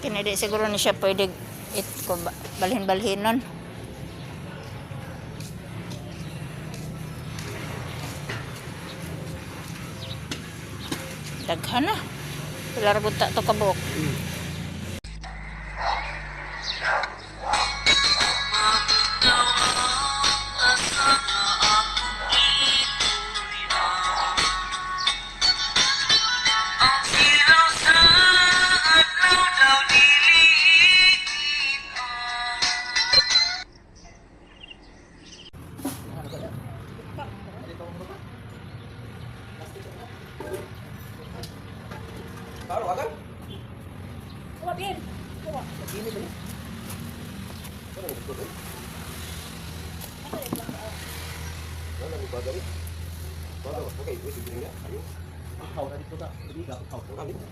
Kini di siguro ni siya pwede ko balhin-balhin nun. Daghan na. Pilar gunta to kabok. Taruh kan? Kuha, Bin. Kuha. Begini tadi. Mana itu tuh? Mana lupa dari? Mana? Oke, itu segini ya. Ayo. Kau tadi tuh tak? Jadi enggak kau kan itu.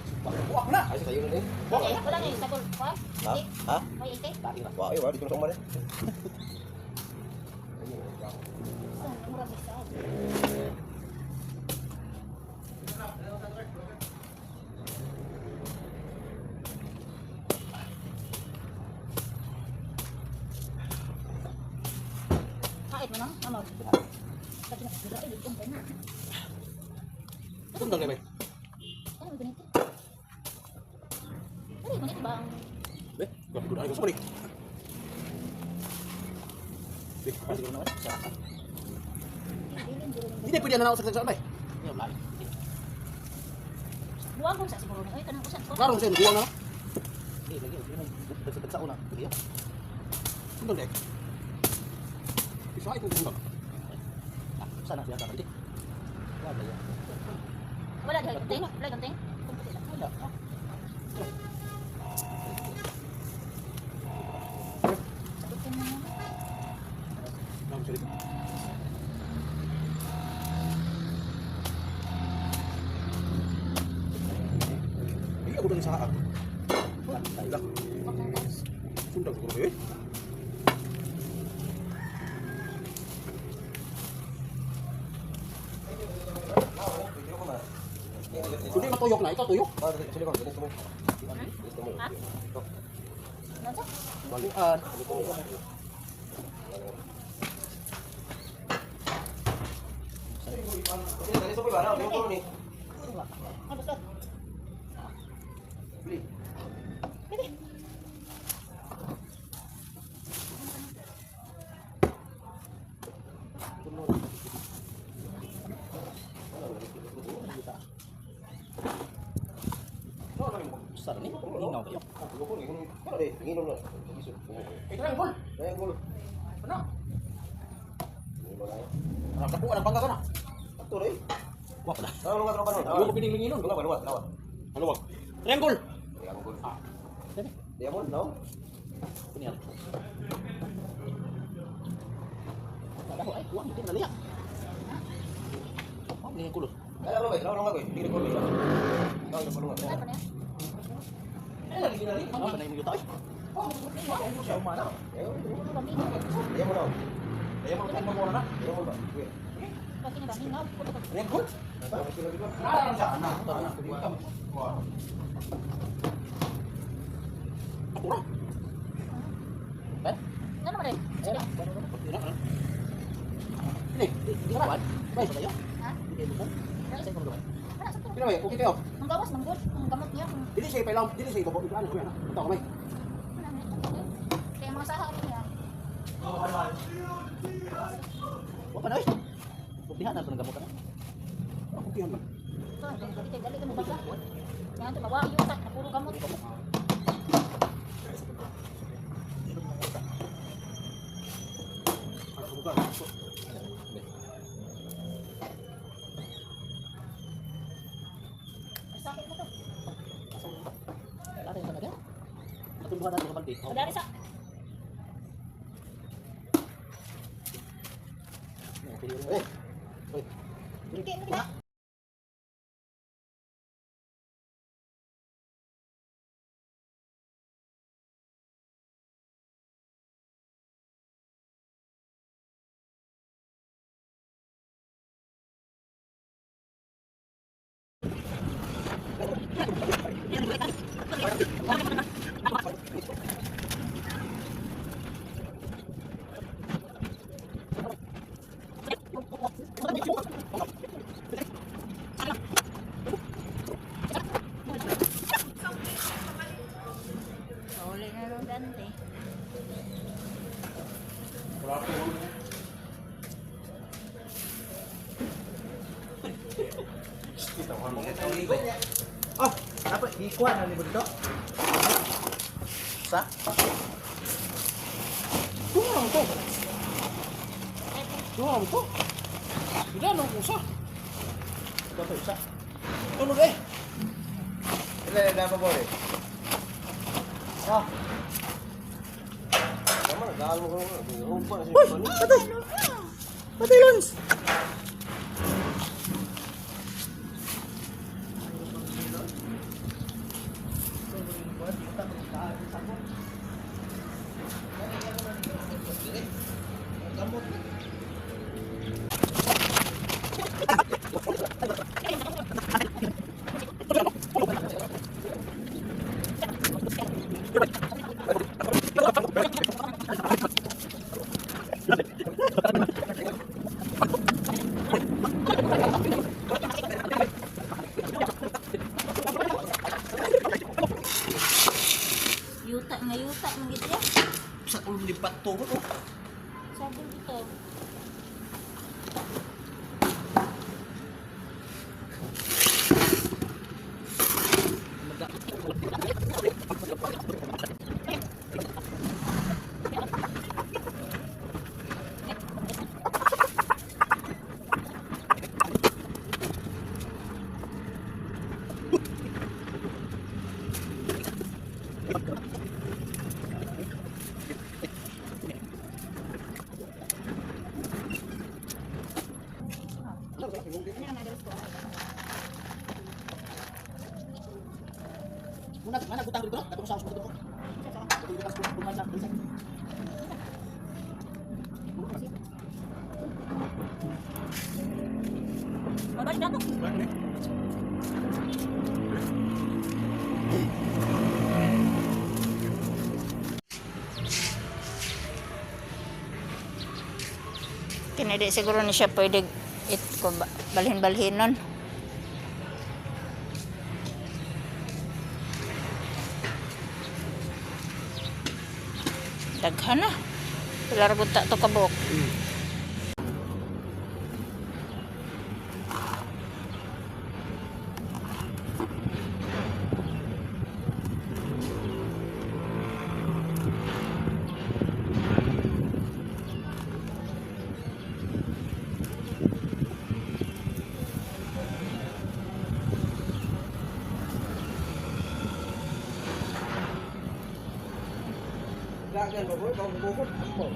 Wah, nah, ayo sayur ini. Wah, wala ni sabon. Kuha. Hah? May ite. Wah, ayo dito sama deh. Murag isa. Kahit mo na, ano? Kasi na, dito ay na. Tunggal deh, Bay. Ano yung ganito? Ano yung ganito ba ang... Deh, gua duduk aja semua nih. Deh, kasih gua nama. Ini pwede na ako sa Bay. Ini lagi. Buang kung sa siguro na. Ay, kanang usan ko. Karong saya buang na. Ini lagi, ini bersebut una. Jadi ya. Tunggal deh. Bisa itu tunggal. Nah, sana dia tadi. Wah, ya. Wala di ganting. Wala ganting. Ada. Sabutin mo na. Kamu cerita. Iya, udah di saat. Lah, sudah kurang ya. Sudah matuyok na, ikaw tuyok. Sini kok, sini. Ha? Ano sa? Baluan. Tadi sopi barang, dia turun nih. Ano sa? Beli. Pwede. Besar nih, linaw kayo. Ano deh, nginom na. Ito na yung bol. Na yung bol. Ano? Anak ko, anak bangga ka na. Ato rin. Wah pala. Ano nga tropa nun? Ano ko pining nginom? Luwag. Ano wag? Triangle. Triangle. Ah. Dali. Diamond, no? Kunyari. Ada ay, kuha mo din naliya. Oh, ni kulo. Ay, ano ba? Ano nga ko? Hindi ko kulo. Ano yung kulo? Ano na? Lagi ginali. Ano ba na yung tayo? Oh, siya umana. Diyan mo na. Diyan mo kan mo na. Diyan mo ba? Bakit ni ba? Hinaw. Diyan ko. Ano sa anak? Wah. Ako na. Eh? Ano naman rin? Sige. Ini, di mana? Baik saya. Ha? Di bukan. Saya perlu. Ano sa to? Kira ba? Okay kayo. Ang gawas, manggol. Ang gamot niya. Dili siya pailaw, dili siya ibabok ito ano ko yan. Ito kamay. Kaya mga saha niya. Wa pa na oy. Buktihan na itong gamot na. Buktihan ba? So, dali ka mo baga. Yan ito, bawa yung utak na puro gamot. Sakit mo to. Ada yang sana kan? Matumbuhan natin kapag di. Kadari sa. Eh. Oy. Hindi, hindi ba? Oh, apa? Ikuan na ni Budok. Sa? Tuang to. Tuang to. Tidak nang usah. Dapat usah. Tulog eh. Ini ada apa boleh? Ah, Kamu dah kalau rumput sih. patay. Patay Lons. Yuta nga yuta man gitu ya. Sa ulo lipat to ko. Sabon ito. Mana gutang dito? Katong sa hospital ko. Katong dito sa kumain sa prison. Babalik na ako. Kinidi siguro ni siya pwede ko balhin-balhin nun. Daghan na. Pilar gud ta to kabok. Dagan ba boy? Kau bukod mo.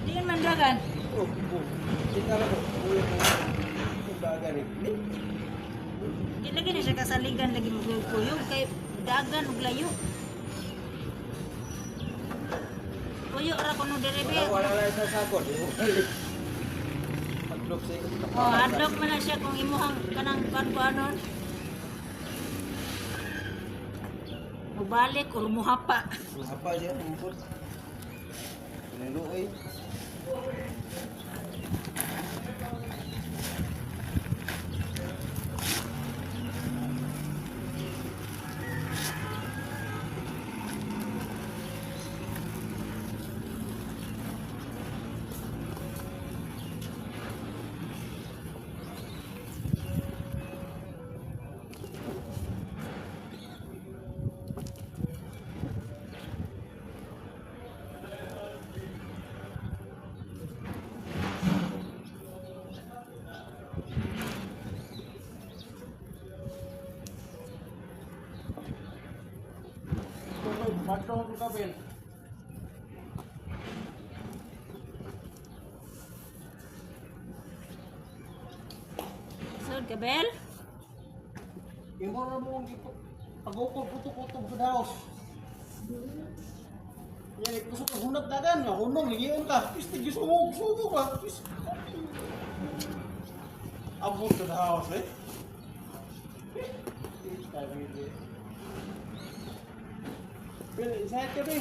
Di man dagan. Oh, kita ra ko. Dagan ni. Di lagi na siya kasaligan lagi magkuyog kay dagan ug layo. Kuyo ra kuno dere be. Wala lang sa sakot. Padlok sa Oh, adlok man na siya kung imuhang kanang kuan-kuanon. Mubalik o muhapa. apa siya rumput. Niluoy. Matong ko kabel. Sud kabel. Imo ra mo dito. Pagukod puto-puto sa daos. Yan kusog ka hunat dagan, hunong ligion ka. Piste gisugog ka. Abot sa daos eh. Pero isa ka be.